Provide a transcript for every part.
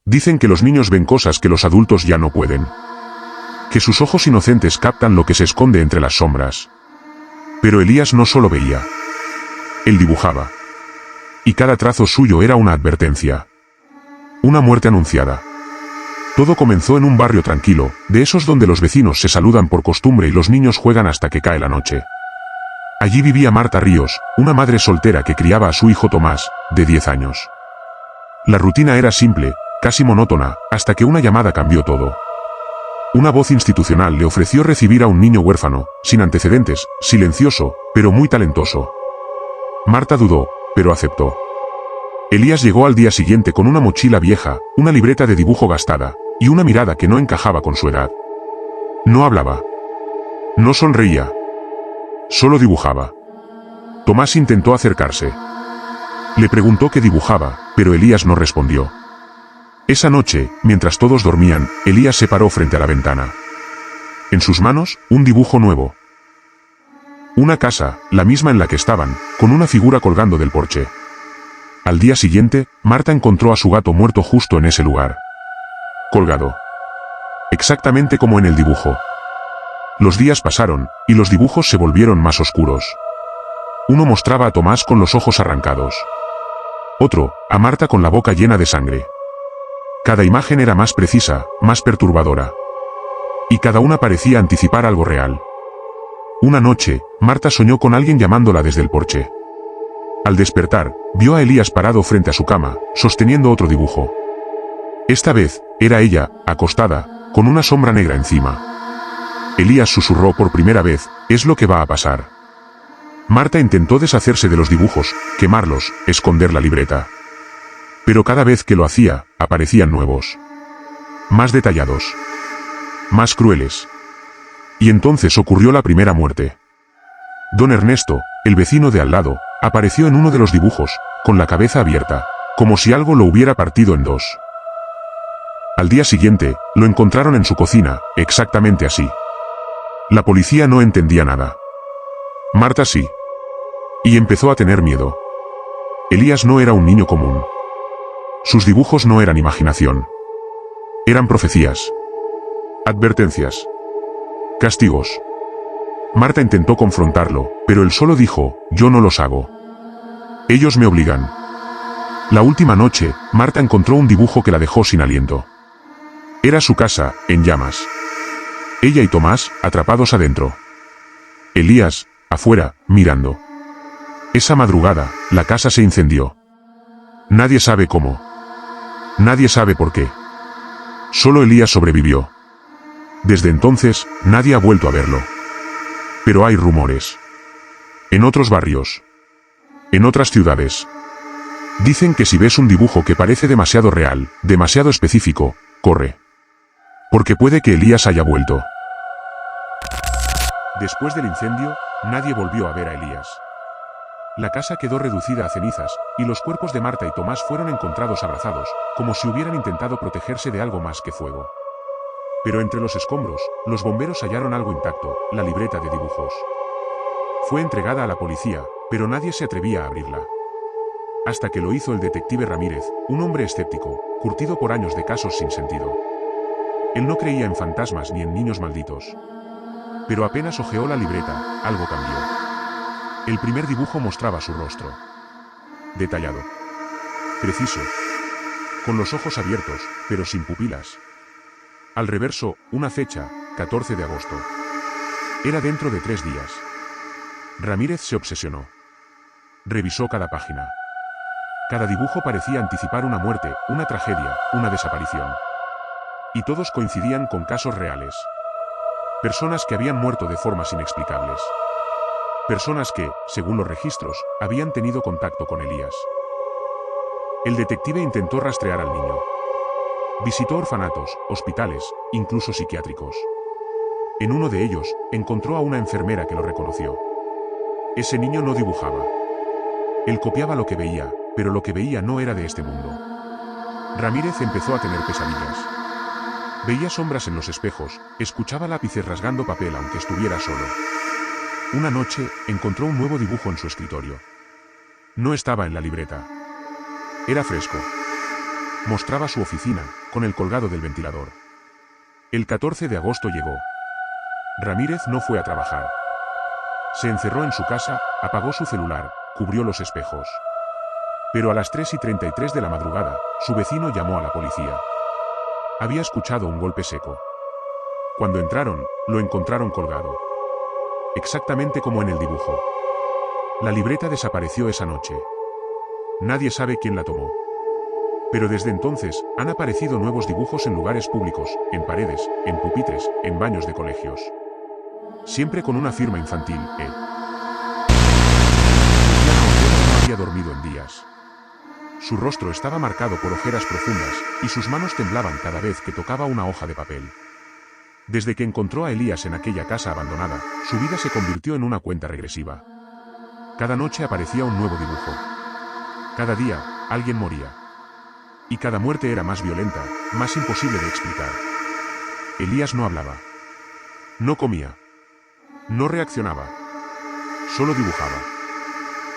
Dicen que los niños ven cosas que los adultos ya no pueden. Que sus ojos inocentes captan lo que se esconde entre las sombras. Pero Elías no solo veía. Él dibujaba. Y cada trazo suyo era una advertencia. Una muerte anunciada. Todo comenzó en un barrio tranquilo, de esos donde los vecinos se saludan por costumbre y los niños juegan hasta que cae la noche. Allí vivía Marta Ríos, una madre soltera que criaba a su hijo Tomás, de 10 años. La rutina era simple, casi monótona, hasta que una llamada cambió todo. Una voz institucional le ofreció recibir a un niño huérfano, sin antecedentes, silencioso, pero muy talentoso. Marta dudó, pero aceptó. Elías llegó al día siguiente con una mochila vieja, una libreta de dibujo gastada, y una mirada que no encajaba con su edad. No hablaba. No sonreía. Solo dibujaba. Tomás intentó acercarse. Le preguntó qué dibujaba, pero Elías no respondió. Esa noche, mientras todos dormían, Elías se paró frente a la ventana. En sus manos, un dibujo nuevo. Una casa, la misma en la que estaban, con una figura colgando del porche. Al día siguiente, Marta encontró a su gato muerto justo en ese lugar. Colgado. Exactamente como en el dibujo. Los días pasaron, y los dibujos se volvieron más oscuros. Uno mostraba a Tomás con los ojos arrancados. Otro, a Marta con la boca llena de sangre. Cada imagen era más precisa, más perturbadora. Y cada una parecía anticipar algo real. Una noche, Marta soñó con alguien llamándola desde el porche. Al despertar, vio a Elías parado frente a su cama, sosteniendo otro dibujo. Esta vez, era ella, acostada, con una sombra negra encima. Elías susurró por primera vez, «Es lo que va a pasar». Marta intentó deshacerse de los dibujos, quemarlos, esconder la libreta. Pero cada vez que lo hacía, aparecían nuevos. Más detallados. Más crueles. Y entonces ocurrió la primera muerte. Don Ernesto, el vecino de al lado, apareció en uno de los dibujos, con la cabeza abierta, como si algo lo hubiera partido en dos. Al día siguiente, lo encontraron en su cocina, exactamente así. La policía no entendía nada. Marta sí. Y empezó a tener miedo. Elías no era un niño común. Sus dibujos no eran imaginación. Eran profecías. Advertencias. Castigos. Marta intentó confrontarlo, pero él solo dijo, «Yo no los hago. Ellos me obligan». La última noche, Marta encontró un dibujo que la dejó sin aliento. Era su casa, en llamas. Ella y Tomás, atrapados adentro. Elías, afuera, mirando. Esa madrugada, la casa se incendió. Nadie sabe cómo. Nadie sabe por qué. Solo Elías sobrevivió. Desde entonces, nadie ha vuelto a verlo. Pero hay rumores. En otros barrios. En otras ciudades. Dicen que si ves un dibujo que parece demasiado real, demasiado específico, corre. Porque puede que Elías haya vuelto. Después del incendio, nadie volvió a ver a Elías. La casa quedó reducida a cenizas, y los cuerpos de Marta y Tomás fueron encontrados abrazados, como si hubieran intentado protegerse de algo más que fuego. Pero entre los escombros, los bomberos hallaron algo intacto, la libreta de dibujos. Fue entregada a la policía, pero nadie se atrevía a abrirla. Hasta que lo hizo el detective Ramírez, un hombre escéptico, curtido por años de casos sin sentido. Él no creía en fantasmas ni en niños malditos. Pero apenas hojeó la libreta, algo cambió. El primer dibujo mostraba su rostro. Detallado. Preciso. Con los ojos abiertos, pero sin pupilas. Al reverso, una fecha, 14 de agosto. Era dentro de 3 días. Ramírez se obsesionó. Revisó cada página. Cada dibujo parecía anticipar una muerte, una tragedia, una desaparición. Y todos coincidían con casos reales. Personas que habían muerto de formas inexplicables. Personas que, según los registros, habían tenido contacto con Elías. El detective intentó rastrear al niño. Visitó orfanatos, hospitales, incluso psiquiátricos. En uno de ellos, encontró a una enfermera que lo reconoció. Ese niño no dibujaba. Él copiaba lo que veía, pero lo que veía no era de este mundo. Ramírez empezó a tener pesadillas. Veía sombras en los espejos, escuchaba lápices rasgando papel aunque estuviera solo. Una noche, encontró un nuevo dibujo en su escritorio. No estaba en la libreta. Era fresco. Mostraba su oficina, con el colgado del ventilador. El 14 de agosto llegó. Ramírez no fue a trabajar. Se encerró en su casa, apagó su celular, cubrió los espejos. Pero a las 3:33 de la madrugada, su vecino llamó a la policía. Había escuchado un golpe seco. Cuando entraron, lo encontraron colgado. Exactamente como en el dibujo. La libreta desapareció esa noche. Nadie sabe quién la tomó. Pero desde entonces, han aparecido nuevos dibujos en lugares públicos, en paredes, en pupitres, en baños de colegios. Siempre con una firma infantil, No había dormido en días. Su rostro estaba marcado por ojeras profundas, y sus manos temblaban cada vez que tocaba una hoja de papel. Desde que encontró a Elías en aquella casa abandonada, su vida se convirtió en una cuenta regresiva. Cada noche aparecía un nuevo dibujo. Cada día, alguien moría. Y cada muerte era más violenta, más imposible de explicar. Elías no hablaba. No comía. No reaccionaba. Solo dibujaba.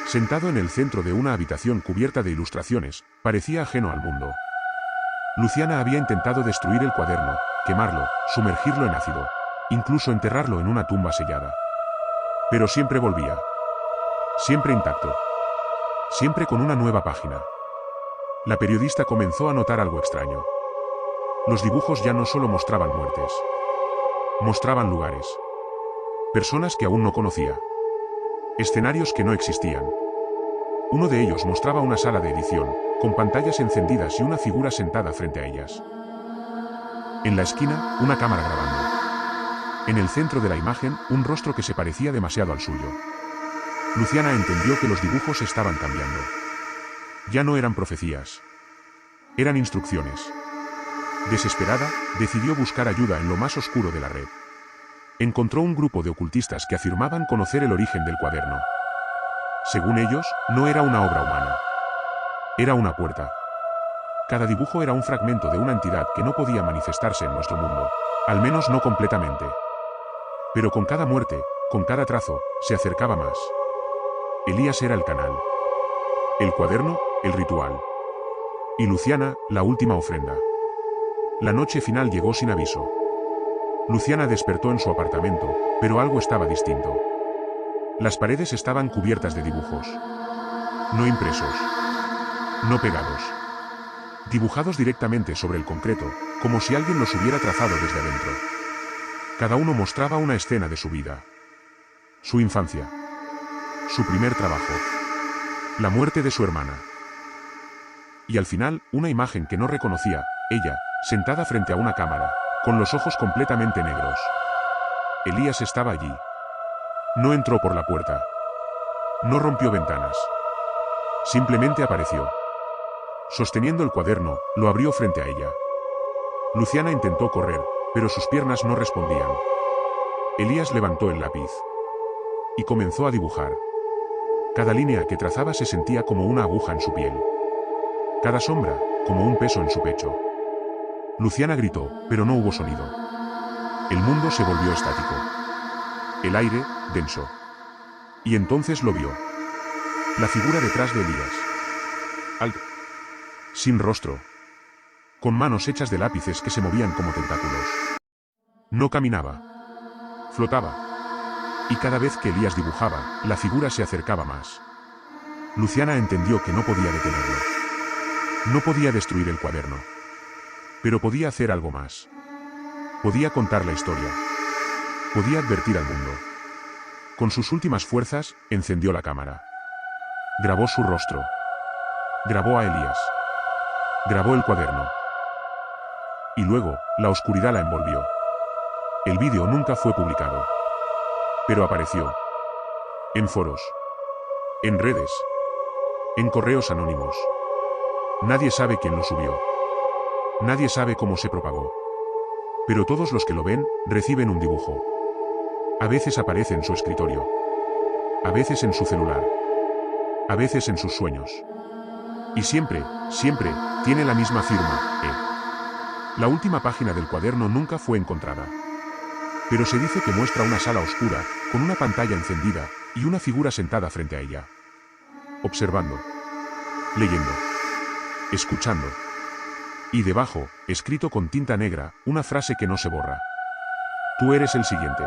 Sentado en el centro de una habitación cubierta de ilustraciones, parecía ajeno al mundo. Luciana había intentado destruir el cuaderno, quemarlo, sumergirlo en ácido, incluso enterrarlo en una tumba sellada. Pero siempre volvía. Siempre intacto. Siempre con una nueva página. La periodista comenzó a notar algo extraño. Los dibujos ya no solo mostraban muertes. Mostraban lugares. Personas que aún no conocía. Escenarios que no existían. Uno de ellos mostraba una sala de edición, con pantallas encendidas y una figura sentada frente a ellas. En la esquina, una cámara grabando. En el centro de la imagen, un rostro que se parecía demasiado al suyo. Luciana entendió que los dibujos estaban cambiando. Ya no eran profecías. Eran instrucciones. Desesperada, decidió buscar ayuda en lo más oscuro de la red. Encontró un grupo de ocultistas que afirmaban conocer el origen del cuaderno. Según ellos, no era una obra humana. Era una puerta. Cada dibujo era un fragmento de una entidad que no podía manifestarse en nuestro mundo, al menos no completamente. Pero con cada muerte, con cada trazo, se acercaba más. Elías era el canal. El cuaderno, el ritual. Y Luciana, la última ofrenda. La noche final llegó sin aviso. Luciana despertó en su apartamento, pero algo estaba distinto. Las paredes estaban cubiertas de dibujos. No impresos. No pegados. Dibujados directamente sobre el concreto, como si alguien los hubiera trazado desde adentro. Cada uno mostraba una escena de su vida. Su infancia. Su primer trabajo. La muerte de su hermana. Y al final, una imagen que no reconocía, ella, sentada frente a una cámara, con los ojos completamente negros. Elías estaba allí. No entró por la puerta. No rompió ventanas. Simplemente apareció. Sosteniendo el cuaderno, lo abrió frente a ella. Luciana intentó correr, pero sus piernas no respondían. Elías levantó el lápiz. Y comenzó a dibujar. Cada línea que trazaba se sentía como una aguja en su piel. Cada sombra, como un peso en su pecho. Luciana gritó, pero no hubo sonido. El mundo se volvió estático. El aire, denso. Y entonces lo vio. La figura detrás de Elías. Alto. Sin rostro. Con manos hechas de lápices que se movían como tentáculos. No caminaba. Flotaba. Y cada vez que Elías dibujaba, la figura se acercaba más. Luciana entendió que no podía detenerlo. No podía destruir el cuaderno. Pero podía hacer algo más. Podía contar la historia. Podía advertir al mundo. Con sus últimas fuerzas, encendió la cámara. Grabó su rostro. Grabó a Elías. Grabó el cuaderno. Y luego, la oscuridad la envolvió. El vídeo nunca fue publicado. Pero apareció. En foros. En redes. En correos anónimos. Nadie sabe quién lo subió. Nadie sabe cómo se propagó. Pero todos los que lo ven, reciben un dibujo. A veces aparece en su escritorio. A veces en su celular. A veces en sus sueños. Y siempre, siempre, tiene la misma firma, La última página del cuaderno nunca fue encontrada. Pero se dice que muestra una sala oscura, con una pantalla encendida, y una figura sentada frente a ella. Observando. Leyendo. Escuchando. Y debajo, escrito con tinta negra, una frase que no se borra. Tú eres el siguiente.